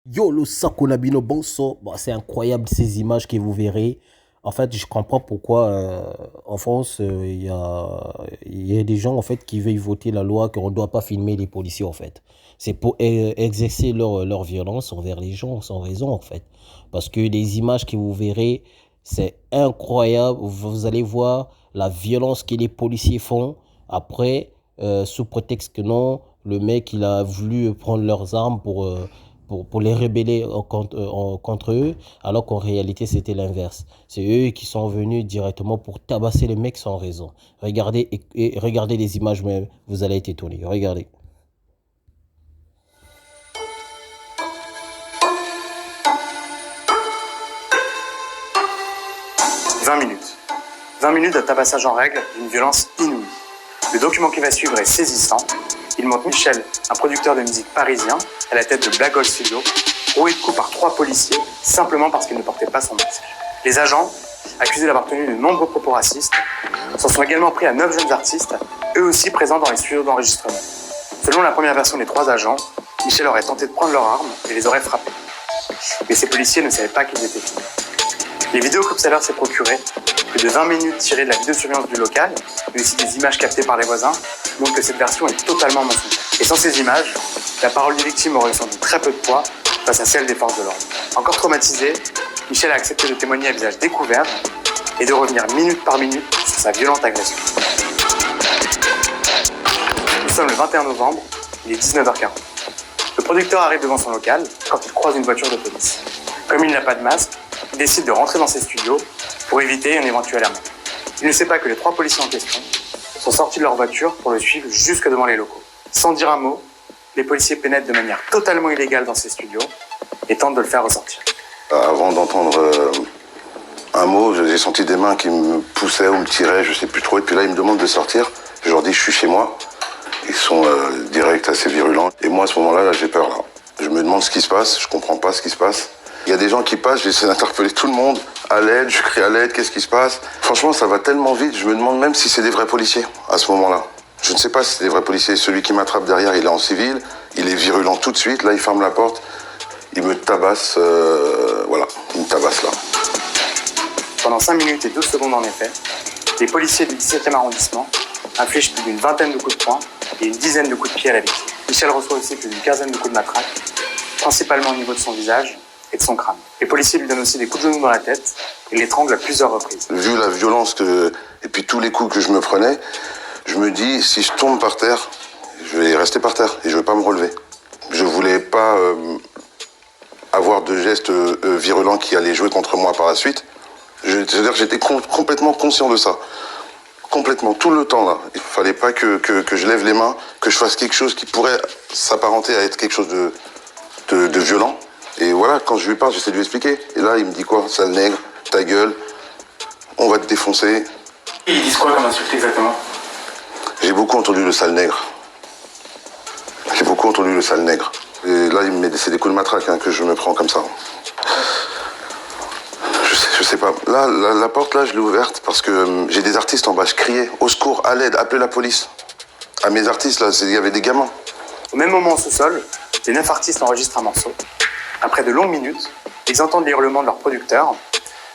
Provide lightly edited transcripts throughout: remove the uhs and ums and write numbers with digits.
Yo, le Sakonabino Bonso, bon, c'est incroyable ces images que vous verrez. En fait, je comprends pourquoi en France, il y a des gens en fait qui veulent voter la loi qu'on ne doit pas filmer les policiers en fait. C'est pour exercer leur violence envers les gens sans raison en fait. Parce que les images que vous verrez, c'est incroyable. Vous allez voir la violence que les policiers font. Après, sous prétexte que non, le mec il a voulu prendre leurs armes pour les rebeller contre eux, alors qu'en réalité, c'était l'inverse. C'est eux qui sont venus directement pour tabasser les mecs sans raison. Regardez, et regardez les images même, vous allez être étonnés. Regardez. 20 minutes. 20 minutes de tabassage en règle d'une violence inouïe. Le document qui va suivre est saisissant. Il montre Michel, un producteur de musique parisien, à la tête de Black Gold Studio, roué de coups par 3 policiers, simplement parce qu'il ne portait pas son masque. Les agents, accusés d'avoir tenu de nombreux propos racistes, s'en sont également pris à 9 jeunes artistes, eux aussi présents dans les studios d'enregistrement. Selon la première version des 3 agents, Michel aurait tenté de prendre leurs armes et les aurait frappés. Mais ces policiers ne savaient pas qu'ils étaient qui. Les vidéos qu'Observer s'est procurées, plus de 20 minutes tirées de la vidéosurveillance du local, mais aussi des images captées par les voisins, montrent que cette version est totalement mensongère. Et sans ces images, la parole des victimes aurait sans doute très peu de poids face à celle des forces de l'ordre. Encore traumatisé, Michel a accepté de témoigner à visage découvert et de revenir minute par minute sur sa violente agression. Nous sommes le 21 novembre, il est 19h40. Le producteur arrive devant son local quand il croise une voiture de police. Comme il n'a pas de masque, il décide de rentrer dans ses studios pour éviter un éventuel amende. Il ne sait pas que les 3 policiers en question sont sortis de leur voiture pour le suivre jusque devant les locaux. Sans dire un mot, les policiers pénètrent de manière totalement illégale dans ses studios et tentent de le faire ressortir. Avant d'entendre un mot, j'ai senti des mains qui me poussaient ou me tiraient, je sais plus trop. Et puis là, ils me demandent de sortir. Je leur dis, je suis chez moi. Ils sont directs, assez virulents. Et moi, à ce moment-là, là, j'ai peur. Là. Je me demande ce qui se passe. Je comprends pas ce qui se passe. Il y a des gens qui passent, j'essaie d'interpeller tout le monde. À l'aide, je crie à l'aide, qu'est-ce qui se passe? Franchement, ça va tellement vite, je me demande même si c'est des vrais policiers à ce moment-là. Je ne sais pas si c'est des vrais policiers. Celui qui m'attrape derrière, il est en civil, il est virulent tout de suite. Là, il ferme la porte, il me tabasse, voilà, il me tabasse là. Pendant 5 minutes et 12 secondes en effet, les policiers du 17e arrondissement infligent plus d'une vingtaine de coups de poing et une dizaine de coups de pied à la victime. Michel reçoit aussi plus d'une quinzaine de coups de matraque, principalement au niveau de son visage et de son crâne. Les policiers lui donnent aussi des coups de genoux dans la tête et l'étranglent à plusieurs reprises. Vu la violence et puis tous les coups que je me prenais, je me dis, si je tombe par terre, je vais rester par terre et je ne vais pas me relever. Je voulais pas avoir de gestes virulents qui allaient jouer contre moi par la suite. C'est-à-dire que j'étais complètement conscient de ça. Complètement, tout le temps là. Il fallait pas que je lève les mains, que je fasse quelque chose qui pourrait s'apparenter à être quelque chose de violent. Et voilà, quand je lui parle, j'essaie de lui expliquer. Et là, il me dit quoi? Sale nègre, ta gueule, on va te défoncer. Et ils disent quoi comme insulte exactement? J'ai beaucoup entendu le sale nègre. J'ai beaucoup entendu le sale nègre. Et là, c'est des coups de matraque hein, que je me prends comme ça. Je sais pas. Là, la porte, là, je l'ai ouverte parce que j'ai des artistes en bas. Je criais, au secours, à l'aide, appelez la police. À mes artistes, là, il y avait des gamins. Au même moment, au sous-sol, les 9 artistes enregistrent un morceau. Après de longues minutes, ils entendent les hurlements de leur producteur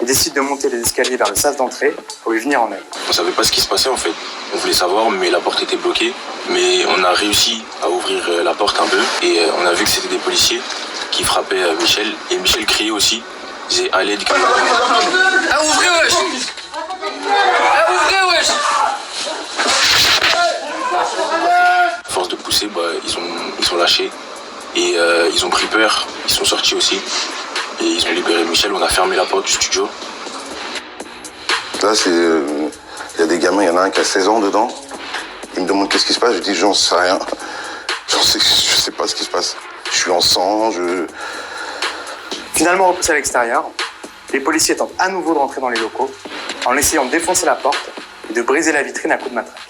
et décident de monter les escaliers vers le sas d'entrée pour lui venir en aide. On savait pas ce qui se passait en fait. On voulait savoir, mais la porte était bloquée. Mais on a réussi à ouvrir la porte un peu et on a vu que c'était des policiers qui frappaient Michel. Et Michel criait aussi. Il disait à l'aide. Ah, ouvrez, wesh! Ah, ouvrez, wesh! À force de pousser, ils sont lâchés. Et ils ont pris peur. Ils sont sortis aussi. Et ils ont libéré Michel. On a fermé la porte du studio. Là, il y a des gamins, il y en a un qui a 16 ans dedans. Il me demande qu'est-ce qui se passe. Je dis, j'en sais rien. Je sais pas ce qui se passe. Je suis en sang, Finalement repoussés à l'extérieur, les policiers tentent à nouveau de rentrer dans les locaux en essayant de défoncer la porte et de briser la vitrine à coups de matraque.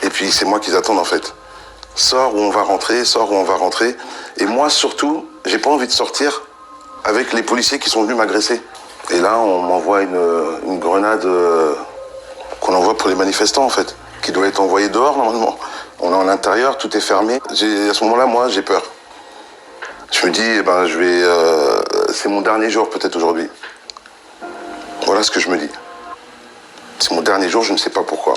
Et puis c'est moi qu'ils attendent en fait. Sors où on va rentrer, sors où on va rentrer. Et moi surtout, j'ai pas envie de sortir avec les policiers qui sont venus m'agresser. Et là, on m'envoie une grenade qu'on envoie pour les manifestants en fait, qui doit être envoyée dehors normalement. On est en l'intérieur, tout est fermé. À ce moment-là, moi, j'ai peur. Je me dis, eh ben, c'est mon dernier jour peut-être aujourd'hui. Voilà ce que je me dis. C'est mon dernier jour, je ne sais pas pourquoi.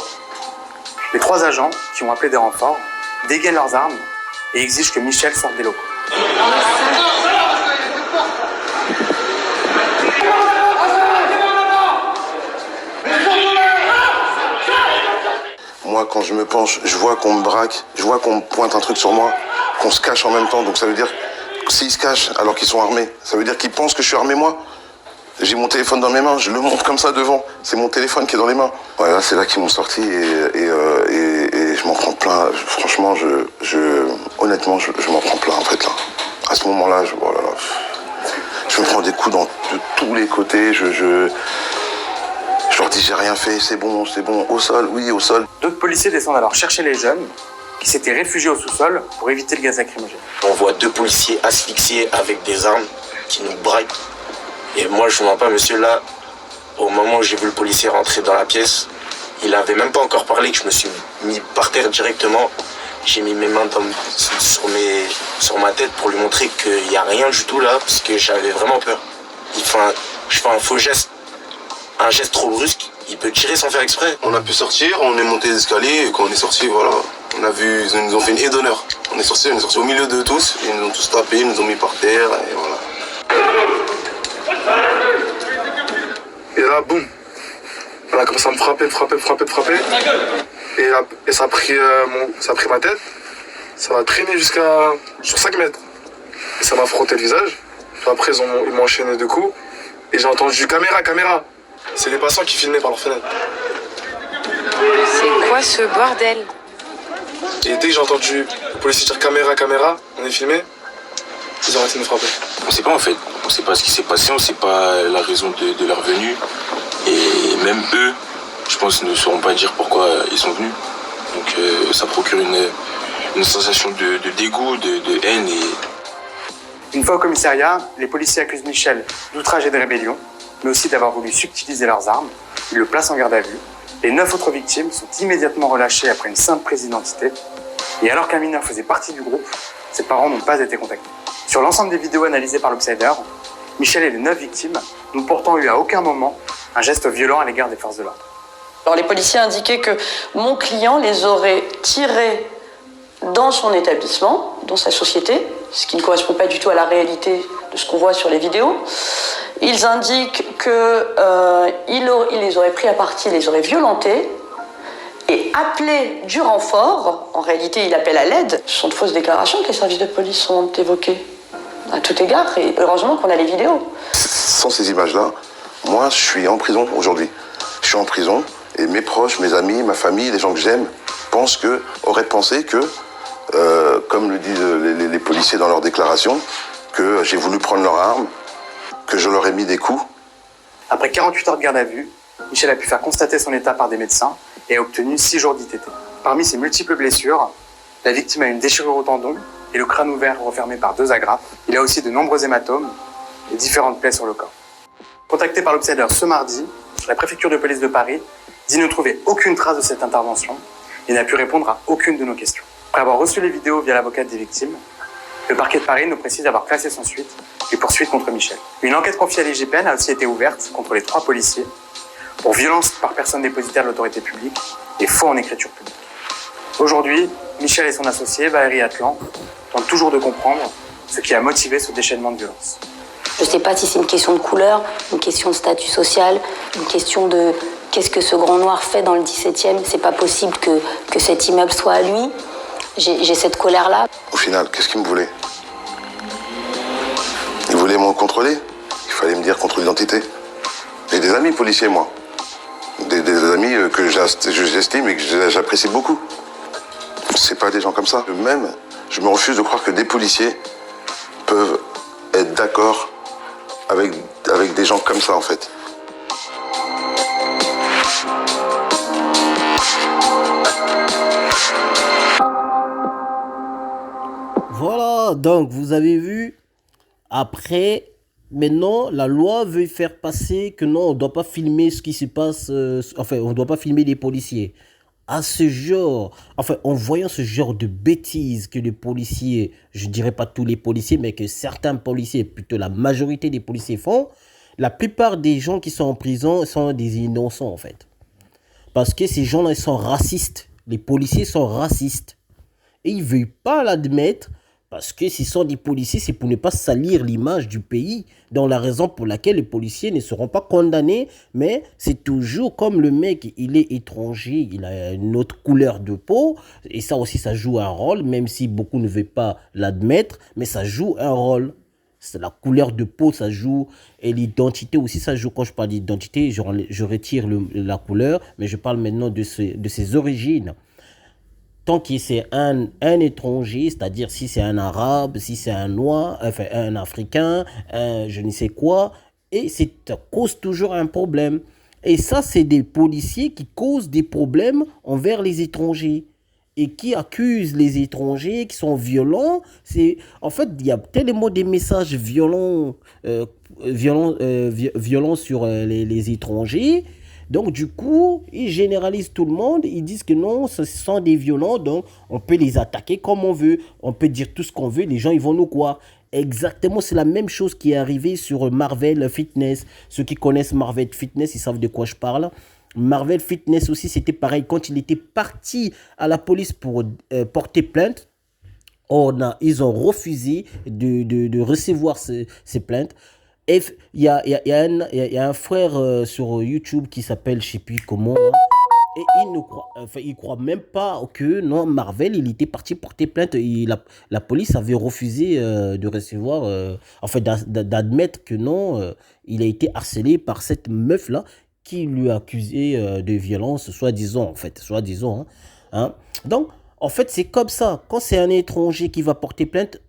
Les 3 agents, qui ont appelé des renforts, dégainent leurs armes et exigent que Michel sorte des locaux. Moi, quand je me penche, je vois qu'on me braque, je vois qu'on me pointe un truc sur moi, qu'on se cache en même temps. Donc ça veut dire que s'ils se cachent alors qu'ils sont armés, ça veut dire qu'ils pensent que je suis armé moi. J'ai mon téléphone dans mes mains, je le montre comme ça devant. C'est mon téléphone qui est dans les mains. Voilà, c'est là qu'ils m'ont sorti et je m'en prends plein. Franchement, honnêtement, je m'en prends plein en fait là. À ce moment-là, oh là là, je me prends des coups de tous les côtés. Je leur dis j'ai rien fait, c'est bon, au sol, oui, au sol. D'autres policiers descendent alors chercher les jeunes qui s'étaient réfugiés au sous-sol pour éviter le gaz lacrymogène. On voit 2 policiers asphyxiés avec des armes qui nous braquent. Et moi, je ne mens pas, monsieur, là, au moment où j'ai vu le policier rentrer dans la pièce, il avait même pas encore parlé que je me suis mis par terre directement. J'ai mis mes mains sur ma tête pour lui montrer qu'il n'y a rien du tout là, parce que j'avais vraiment peur. Je fais un faux geste, un geste trop brusque, il peut tirer sans faire exprès. On a pu sortir, on est monté les escaliers, et quand on est sorti, voilà, on a vu, ils nous ont fait une haie d'honneur. On est sorti au milieu de tous, ils nous ont tous tapés, ils nous ont mis par terre, et voilà. Et là, boum, on a commencé à me frapper. Et ça a pris ma tête, ça m'a traîné sur 5 mètres. Et ça m'a frotté le visage. Puis après, ils m'ont enchaîné 2 coups. Et j'ai entendu caméra. C'est les passants qui filmaient par leur fenêtre. C'est quoi ce bordel? Et dès que j'ai entendu le policier dire caméra, on est filmé, ils ont arrêté de me frapper. On sait pas en fait, on sait pas ce qui s'est passé, on sait pas la raison de leur venue. Et même eux, je pense, ne sauront pas dire pourquoi ils sont venus. Donc ça procure une sensation de dégoût, de haine. Une fois au commissariat, les policiers accusent Michel d'outrage et de rébellion, mais aussi d'avoir voulu subtiliser leurs armes. Ils le placent en garde à vue. Les 9 autres victimes sont immédiatement relâchées après une simple prise d'identité. Et alors qu'un mineur faisait partie du groupe, ses parents n'ont pas été contactés. Sur l'ensemble des vidéos analysées par l'Obsider, Michel et les 9 victimes n'ont pourtant eu à aucun moment un geste violent à l'égard des forces de l'ordre. Alors les policiers indiquaient que mon client les aurait tirés dans son établissement, dans sa société, ce qui ne correspond pas du tout à la réalité de ce qu'on voit sur les vidéos. Ils indiquent qu'il les aurait pris à partie, les aurait violentés et appelé du renfort. En réalité, il appelle à l'aide. Ce sont de fausses déclarations que les services de police sont évoqués à tout égard. Et heureusement qu'on a les vidéos. Sans ces images-là, moi, je suis en prison aujourd'hui. Je suis en prison et mes proches, mes amis, ma famille, les gens que j'aime, auraient pensé que, comme le disent les policiers dans leur déclaration, que j'ai voulu prendre leurs armes, que je leur ai mis des coups. Après 48 heures de garde à vue, Michel a pu faire constater son état par des médecins et a obtenu 6 jours d'ITT. Parmi ses multiples blessures, la victime a une déchirure au tendon et le crâne ouvert refermé par 2 agrafes. Il a aussi de nombreux hématomes et différentes plaies sur le corps. Contacté par l'Obsider ce mardi, la préfecture de police de Paris dit ne trouver aucune trace de cette intervention et n'a pu répondre à aucune de nos questions. Après avoir reçu les vidéos via l'avocate des victimes, le parquet de Paris nous précise avoir classé sans suite les poursuites contre Michel. Une enquête confiée à l'IGPN a aussi été ouverte contre les 3 policiers pour violence par personne dépositaire de l'autorité publique et faux en écriture publique. Aujourd'hui, Michel et son associé, Valérie Atlan, tentent toujours de comprendre ce qui a motivé ce déchaînement de violence. Je ne sais pas si c'est une question de couleur, une question de statut social, une question de qu'est-ce que ce grand noir fait dans le 17e. C'est pas possible que cet immeuble soit à lui. J'ai cette colère-là. Au final, qu'est-ce qu'il me voulait? Il voulait me contrôler. Il fallait me dire contrôle d'identité. J'ai des amis policiers, moi. Des amis que j'estime et que j'apprécie beaucoup. C'est pas des gens comme ça. Même, je me refuse de croire que des policiers peuvent être d'accord avec des gens comme ça, en fait. Voilà, donc vous avez vu, après, maintenant, la loi veut faire passer que non, on ne doit pas filmer ce qui se passe, enfin, on ne doit pas filmer les policiers. à ce genre, enfin, en voyant ce genre de bêtises que les policiers, je ne dirais pas tous les policiers, mais que certains policiers, plutôt la majorité des policiers font, la plupart des gens qui sont en prison sont des innocents, en fait. Parce que ces gens-là, ils sont racistes. Les policiers sont racistes. Et ils ne veulent pas l'admettre parce que s'ils sont des policiers, c'est pour ne pas salir l'image du pays. Donc la raison pour laquelle les policiers ne seront pas condamnés, mais c'est toujours comme le mec, il est étranger, il a une autre couleur de peau, et ça aussi, ça joue un rôle, même si beaucoup ne veulent pas l'admettre, mais ça joue un rôle. C'est la couleur de peau, ça joue, et l'identité aussi, ça joue. Quand je parle d'identité, je retire la couleur, mais je parle maintenant de ses origines. Tant que c'est un étranger, c'est-à-dire si c'est un arabe, si c'est un noir, enfin un africain, un je ne sais quoi, et ça cause toujours un problème. Et ça, c'est des policiers qui causent des problèmes envers les étrangers et qui accusent les étrangers, qui sont violents. En fait, il y a tellement des messages violents sur les étrangers. Donc, du coup, ils généralisent tout le monde. Ils disent que non, ce sont des violents. Donc, on peut les attaquer comme on veut. On peut dire tout ce qu'on veut. Les gens, ils vont nous croire. Exactement, c'est la même chose qui est arrivée sur Marvel Fitness. Ceux qui connaissent Marvel Fitness, ils savent de quoi je parle. Marvel Fitness aussi, c'était pareil. Quand il était parti à la police pour porter plainte, ils ont refusé de recevoir ces plaintes. Et il y a un frère sur YouTube qui s'appelle, je ne sais plus comment, là, et il croit même pas que non, Marvel, il était parti porter plainte. La police avait refusé de recevoir, d'admettre que non, il a été harcelé par cette meuf-là qui lui a accusé de violence, soi-disant, hein. Donc, en fait, c'est comme ça. Quand c'est un étranger qui va porter plainte,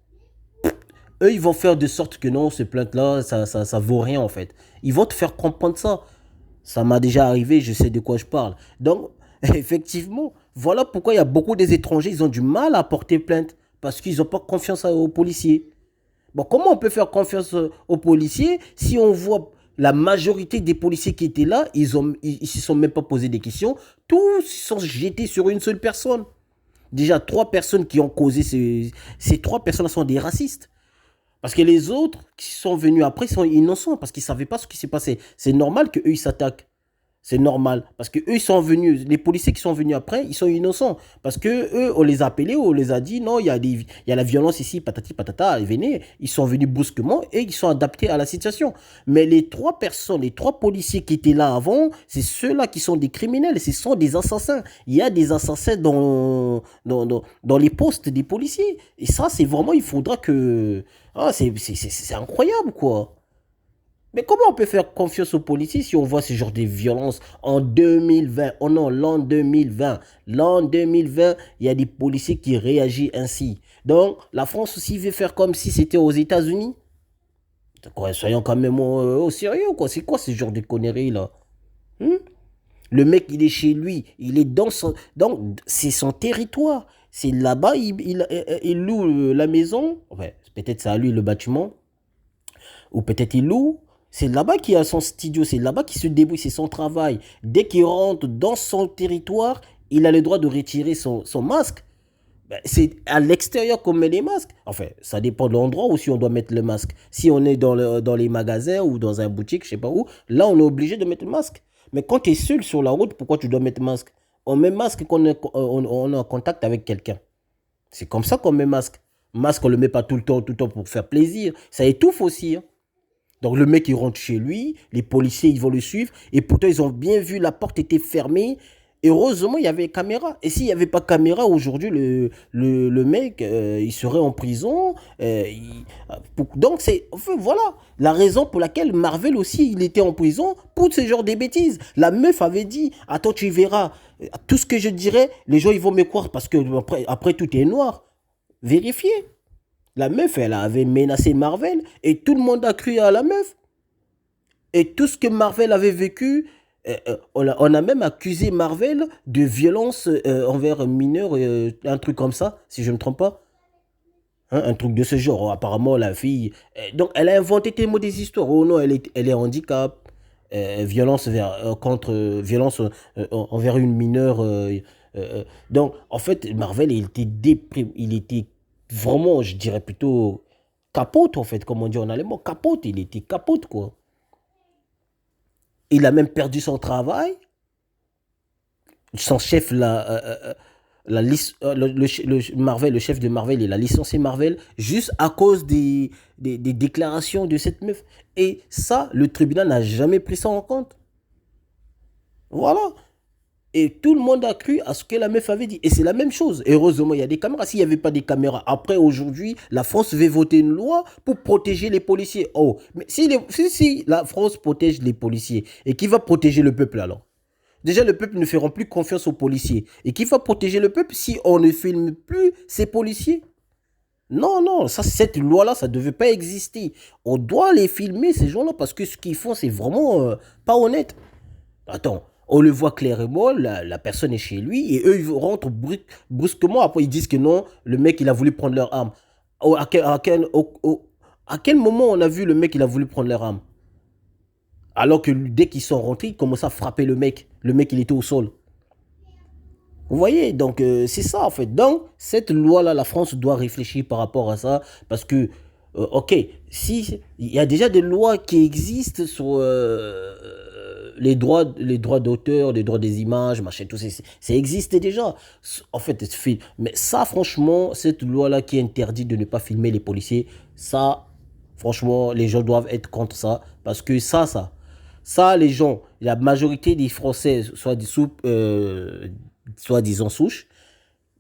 eux, ils vont faire de sorte que non, ces plaintes-là, ça vaut rien, en fait. Ils vont te faire comprendre ça. Ça m'a déjà arrivé, je sais de quoi je parle. Donc, effectivement, voilà pourquoi il y a beaucoup des étrangers, ils ont du mal à porter plainte. Parce qu'ils n'ont pas confiance aux policiers. Bon, comment on peut faire confiance aux policiers si on voit la majorité des policiers qui étaient là, ils ne se sont même pas posé des questions. Tous sont jetés sur une seule personne. Déjà, 3 personnes qui ont causé ces 3 personnes sont des racistes. Parce que les autres qui sont venus après sont innocents parce qu'ils ne savaient pas ce qui s'est passé. C'est normal qu'eux, ils s'attaquent. C'est normal. Parce que eux, ils sont venus, les policiers qui sont venus après, ils sont innocents. Parce que eux, on les a appelés, on les a dit, non, il y a la violence ici, patati patata, venez. Ils sont venus brusquement et ils sont adaptés à la situation. Mais les 3 personnes, les 3 policiers qui étaient là avant, c'est ceux-là qui sont des criminels, ce sont des assassins. Il y a des assassins dans les postes des policiers. Et ça, c'est vraiment, il faudra que... c'est incroyable, quoi. Mais comment on peut faire confiance aux policiers si on voit ce genre de violence en 2020? Oh non, l'an 2020. L'an 2020, il y a des policiers qui réagissent ainsi. Donc, la France aussi veut faire comme si c'était aux États-Unis. Soyons quand même au sérieux, quoi. C'est quoi ce genre de conneries, là? Le mec, il est chez lui. Il est dans son... Donc, c'est son territoire. C'est là-bas, il loue la maison. Enfin, peut-être c'est à lui le bâtiment. Ou peut-être il loue. C'est là-bas qu'il a son studio, c'est là-bas qu'il se débrouille, c'est son travail. Dès qu'il rentre dans son territoire, il a le droit de retirer son masque. C'est à l'extérieur qu'on met les masques. Enfin, ça dépend de l'endroit où si on doit mettre le masque. Si on est dans les magasins ou dans un boutique, je sais pas où, là on est obligé de mettre le masque. Mais quand tu es seul sur la route, pourquoi tu dois mettre le masque? On met masque quand on est en contact avec quelqu'un. C'est comme ça qu'on met masque. Masque, on ne le met pas tout le temps pour faire plaisir. Ça étouffe aussi, hein. Donc le mec il rentre chez lui, les policiers ils vont le suivre et pourtant ils ont bien vu la porte était fermée. Heureusement il y avait caméra. Et s'il n'y avait pas caméra aujourd'hui le mec il serait en prison. Donc voilà la raison pour laquelle Marvel aussi il était en prison pour ce genre de bêtises. La meuf avait dit attends tu verras tout ce que je dirais les gens ils vont me croire parce que après tout est noir. Vérifiez. La meuf, elle avait menacé Marvel et tout le monde a cru à la meuf. Et tout ce que Marvel avait vécu, on a même accusé Marvel de violence envers un mineur, un truc comme ça, si je ne me trompe pas. Hein, un truc de ce genre. Apparemment, la fille... donc, elle a inventé tellement des histoires. Oh non, elle est handicap. Violence envers une mineure Donc, en fait, Marvel, il était il était vraiment, je dirais plutôt capote, en fait, comme on dit en allemand, capote, il était capote, quoi. Il a même perdu son travail. Son chef Marvel, le chef de Marvel, il a licencié Marvel juste à cause des déclarations de cette meuf. Et ça, le tribunal n'a jamais pris ça en compte. Voilà. Et tout le monde a cru à ce que la meuf avait dit. Et c'est la même chose. Heureusement, il y a des caméras. S'il n'y avait pas des caméras, après, aujourd'hui, la France veut voter une loi pour protéger les policiers. Oh, mais si la France protège les policiers, et qui va protéger le peuple alors? Déjà, le peuple ne fera plus confiance aux policiers. Et qui va protéger le peuple si on ne filme plus ces policiers? Non, non, cette loi-là, ça ne devait pas exister. On doit les filmer, ces gens-là, parce que ce qu'ils font, c'est vraiment pas honnête. Attends, on le voit clairement, la personne est chez lui, et eux, ils rentrent brusquement. Après, ils disent que non, le mec, il a voulu prendre leur arme. À quel moment on a vu le mec, il a voulu prendre leur arme? Alors que dès qu'ils sont rentrés, ils commencent à frapper le mec. Le mec, il était au sol. Vous voyez, donc c'est ça en fait. Donc, cette loi-là, la France doit réfléchir par rapport à ça. Parce que, ok, si il y a déjà des lois qui existent sur les droits d'auteur, les droits des images, machin, tout ça, ça existe déjà. En fait, mais ça, franchement, cette loi-là qui interdit de ne pas filmer les policiers, ça, franchement, les gens doivent être contre ça. Parce que ça, les gens, la majorité des Français, soi-disant souche,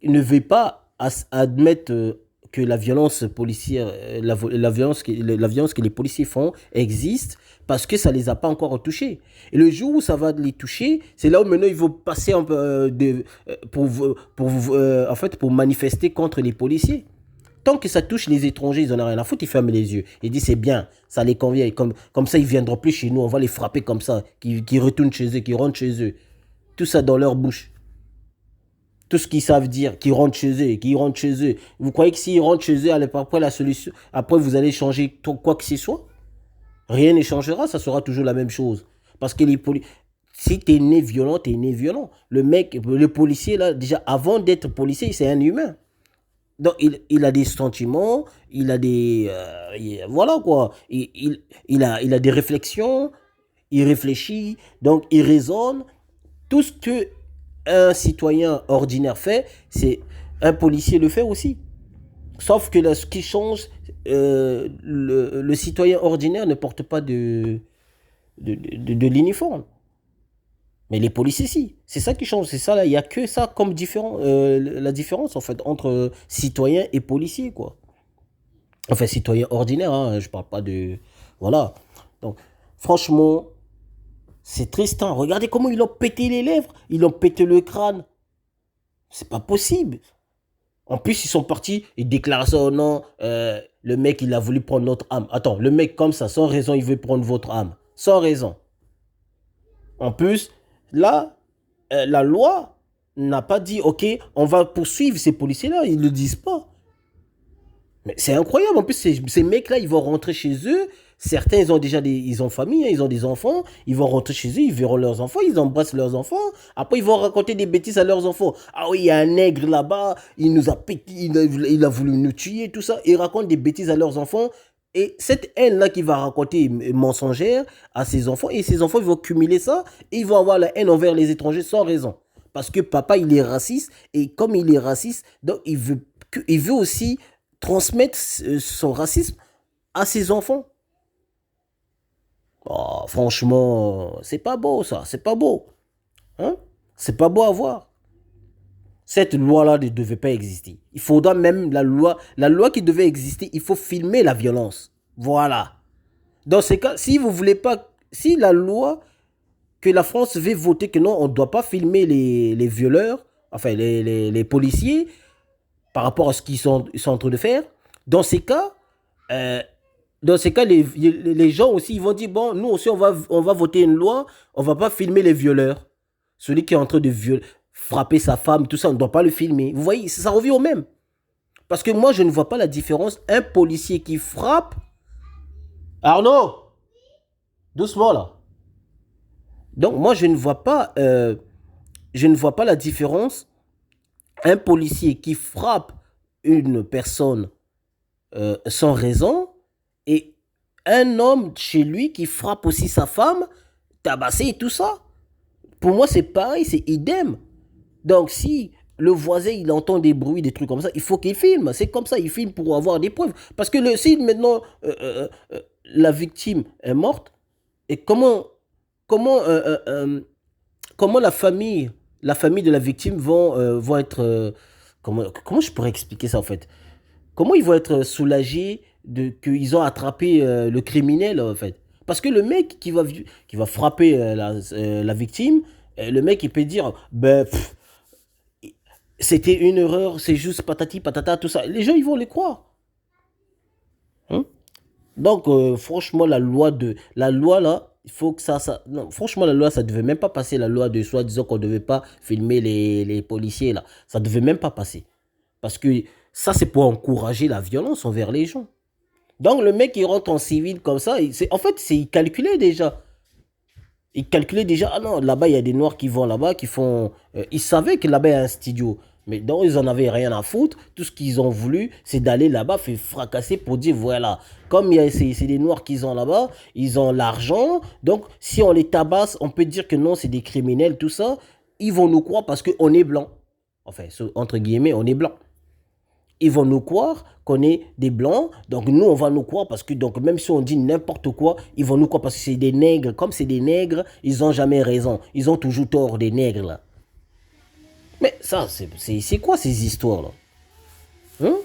ne veulent pas admettre que la violence policière, la violence que les policiers font existe parce que ça ne les a pas encore touchés. Et le jour où ça va les toucher, c'est là où maintenant ils vont passer un peu en fait, pour manifester contre les policiers. Tant que ça touche les étrangers, ils n'en ont rien à foutre, ils ferment les yeux. Ils disent c'est bien, ça les convient. Comme ça, ils ne viendront plus chez nous, on va les frapper comme ça, qui retournent chez eux, qui rentrent chez eux. Tout ça dans leur bouche. Tout ce qu'ils savent dire, qui rentrent chez eux. Vous croyez que s'ils rentrent chez eux, après la solution, après vous allez changer quoi que ce soit? Rien ne changera, ça sera toujours la même chose. Parce que si tu es né violent, tu es né violent. Le policier, là, déjà, avant d'être policier, c'est un humain. Donc, il a des sentiments, il a des... voilà quoi. Il a des réflexions, il réfléchit, donc il raisonne. Tout ce que un citoyen ordinaire fait, c'est un policier le fait aussi. Sauf que là, ce qui change, le citoyen ordinaire ne porte pas de l'uniforme. Mais les policiers, si. C'est ça qui change. C'est ça, là. Il n'y a que ça comme la différence, en fait, entre citoyen et policier, quoi. Enfin, citoyen ordinaire, hein, je parle pas de... Voilà. Donc, franchement, c'est triste, hein. Regardez comment ils ont pété les lèvres. Ils ont pété le crâne. C'est pas possible. En plus, ils sont partis, ils déclarent ça, oh non, le mec, il a voulu prendre notre âme. Attends, le mec, comme ça, sans raison, il veut prendre votre âme. Sans raison. En plus... Là, la loi n'a pas dit, ok, on va poursuivre ces policiers-là. Ils ne le disent pas. Mais c'est incroyable. En plus, ces mecs-là, ils vont rentrer chez eux. Certains, ils ont famille, hein, ils ont des enfants. Ils vont rentrer chez eux, ils verront leurs enfants, ils embrassent leurs enfants. Après, ils vont raconter des bêtises à leurs enfants. Ah oui, il y a un nègre là-bas, il nous a pété, il a voulu nous tuer, tout ça. Ils racontent des bêtises à leurs enfants. Et cette haine-là qu'il va raconter mensongère à ses enfants, et ses enfants ils vont cumuler ça, et ils vont avoir la haine envers les étrangers sans raison. Parce que papa, il est raciste, et comme il est raciste, donc il veut aussi transmettre son racisme à ses enfants. Oh, franchement, c'est pas beau ça, c'est pas beau. Hein? C'est pas beau à voir. Cette loi-là ne devait pas exister. Il faudra même la loi qui devait exister, il faut filmer la violence. Voilà. Dans ces cas, si vous voulez pas, si la loi que la France veut voter que non, on ne doit pas filmer les violeurs, enfin les policiers, par rapport à ce qu'ils sont en train de faire, dans ces cas, les gens aussi, ils vont dire, bon, nous aussi, on va voter une loi, on ne va pas filmer les violeurs. Celui qui est en train de frapper sa femme, tout ça, on ne doit pas le filmer. Vous voyez, ça revient au même. Parce que moi, je ne vois pas la différence. Un policier qui frappe... Arnaud, doucement là. Donc, moi, je ne vois pas la différence un policier qui frappe une personne sans raison et un homme chez lui qui frappe aussi sa femme, tabassé et tout ça. Pour moi, c'est pareil, c'est idem. Donc, si le voisin, il entend des bruits, des trucs comme ça, il faut qu'il filme. C'est comme ça, il filme pour avoir des preuves. Parce que si maintenant la victime est morte, et comment la famille de la victime vont être... comment je pourrais expliquer ça en fait? Comment ils vont être soulagés qu'ils ont attrapé le criminel en fait? Parce que le mec qui va frapper la victime, le mec il peut dire, ben, c'était une erreur, c'est juste patati patata, tout ça. Les gens ils vont les croire. Hein? Donc franchement la loi là, il faut que non, franchement la loi ça devait même pas passer, la loi de soi-disant qu'on devait pas filmer les policiers là. Ça devait même pas passer. Parce que ça c'est pour encourager la violence envers les gens. Donc le mec il rentre en civil comme ça, en fait il calculait déjà. Il calculait déjà, ah non, là-bas il y a des noirs qui vont là-bas, qui font... ils savaient que là-bas il y a un studio. Mais donc ils en avaient rien à foutre. Tout ce qu'ils ont voulu, c'est d'aller là-bas, faire fracasser pour dire, voilà, comme c'est des noirs qu'ils ont là-bas, ils ont l'argent. Donc si on les tabasse, on peut dire que non, c'est des criminels, tout ça. Ils vont nous croire parce qu'on est blanc. Enfin, entre guillemets, on est blanc. Ils vont nous croire qu'on est des blancs, donc nous on va nous croire parce que donc même si on dit n'importe quoi, ils vont nous croire parce que c'est des nègres. Comme c'est des nègres, ils n'ont jamais raison. Ils ont toujours tort, des nègres là. Mais ça, c'est quoi ces histoires là? Hein?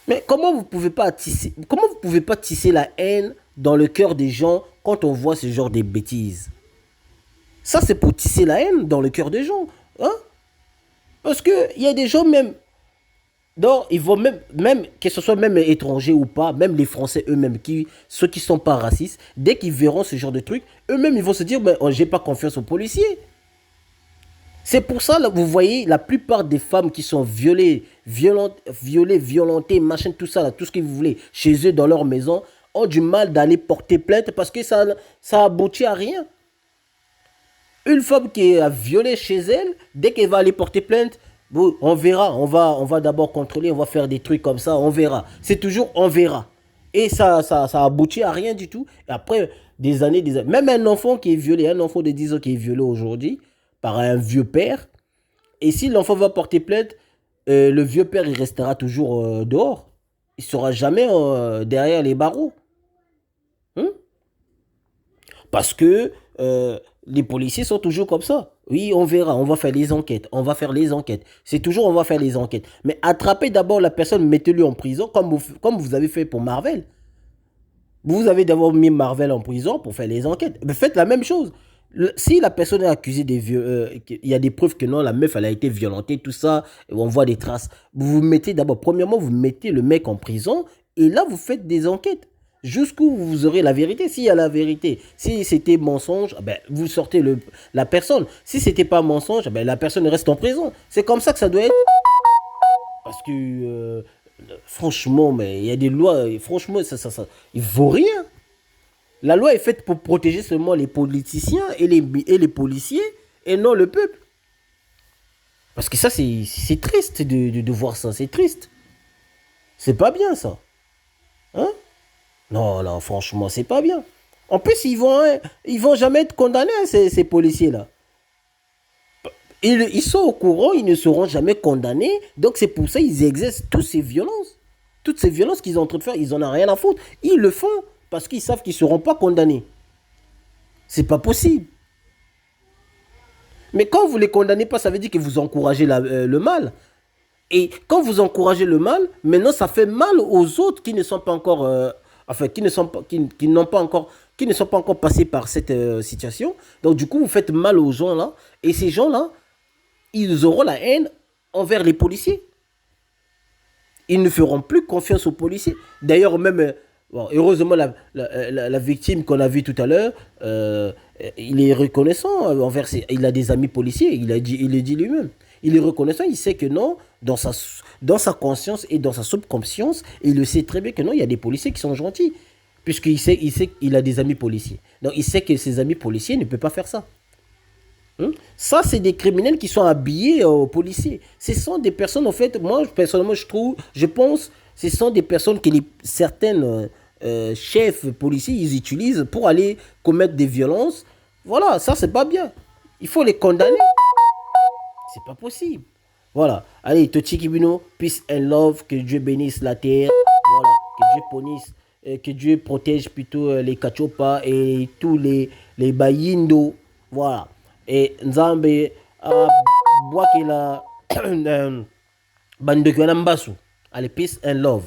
Mais comment vous pouvez pas tisser la haine dans le cœur des gens quand on voit ce genre de bêtises? Ça c'est pour tisser la haine dans le cœur des gens, hein? Parce que il y a des gens même. Donc, ils vont même, que ce soit même étrangers ou pas, même les Français eux-mêmes, ceux qui ne sont pas racistes, dès qu'ils verront ce genre de truc, eux-mêmes, ils vont se dire, ben, oh, j'ai pas confiance aux policiers. C'est pour ça, là, vous voyez, la plupart des femmes qui sont violées, violentées, machin, tout ça, là, tout ce que vous voulez, chez eux, dans leur maison, ont du mal d'aller porter plainte parce que ça aboutit à rien. Une femme qui est violée chez elle, dès qu'elle va aller porter plainte, bon, on verra, on va d'abord contrôler, on va faire des trucs comme ça, on verra. C'est toujours on verra. Et ça aboutit à rien du tout. Et après des années, même un enfant qui est violé, un enfant de 10 ans qui est violé aujourd'hui par un vieux père, et si l'enfant va porter plainte, le vieux père il restera toujours dehors. Il ne sera jamais derrière les barreaux. Hein? Parce que les policiers sont toujours comme ça. Oui, on verra, on va faire les enquêtes, on va faire les enquêtes. C'est toujours on va faire les enquêtes. Mais attrapez d'abord la personne, mettez-le en prison, comme vous avez fait pour Marvel. Vous avez d'abord mis Marvel en prison pour faire les enquêtes. Mais faites la même chose. Si la personne est accusée des il y a des preuves que non, la meuf elle a été violentée, tout ça, on voit des traces. Vous mettez d'abord, premièrement, vous mettez le mec en prison et là vous faites des enquêtes. Jusqu'où vous aurez la vérité. S'il y a la vérité, si c'était mensonge, ben, vous sortez la personne. Si c'était pas mensonge, ben, la personne reste en prison. C'est comme ça que ça doit être. Parce que, franchement, mais il y a des lois, franchement, il vaut rien. La loi est faite pour protéger seulement les politiciens et les policiers, et non le peuple. Parce que ça, c'est triste de voir ça, c'est triste. C'est pas bien, ça. Hein? Non, non, franchement, c'est pas bien. En plus, ils vont jamais être condamnés, ces policiers-là. Ils sont au courant, ils ne seront jamais condamnés. Donc, c'est pour ça qu'ils exercent toutes ces violences. Toutes ces violences qu'ils sont en train de faire, ils n'en ont rien à foutre. Ils le font parce qu'ils savent qu'ils ne seront pas condamnés. C'est pas possible. Mais quand vous ne les condamnez pas, ça veut dire que vous encouragez le mal. Et quand vous encouragez le mal, maintenant, ça fait mal aux autres qui ne sont pas encore... Enfin, qui ne sont pas encore passés par cette situation. Donc, du coup, vous faites mal aux gens là. Et ces gens-là, ils auront la haine envers les policiers. Ils ne feront plus confiance aux policiers. D'ailleurs, même, bon, heureusement, la victime qu'on a vue tout à l'heure, il est reconnaissant envers il a des amis policiers. Il le dit lui-même. Il est reconnaissant, il sait que non, dans sa conscience et dans sa subconscience, il le sait très bien que non, il y a des policiers qui sont gentils. Puisqu'il sait qu'il a des amis policiers. Donc il sait que ses amis policiers ne peuvent pas faire ça. Ça, c'est des criminels qui sont habillés aux policiers. Ce sont des personnes, en fait, moi, personnellement, je pense, ce sont des personnes que certaines chefs policiers, ils utilisent pour aller commettre des violences. Voilà, ça, c'est pas bien. Il faut les condamner. C'est pas possible. Voilà. Allez, Tochi Kibino, peace and love, que Dieu bénisse la terre. Voilà, que Dieu punisse, que Dieu protège plutôt les Kachopa et tous les Bayindo. Voilà. Et Nzambe a bois qu'il a Bandekwana Mbasu. Allez, peace and love.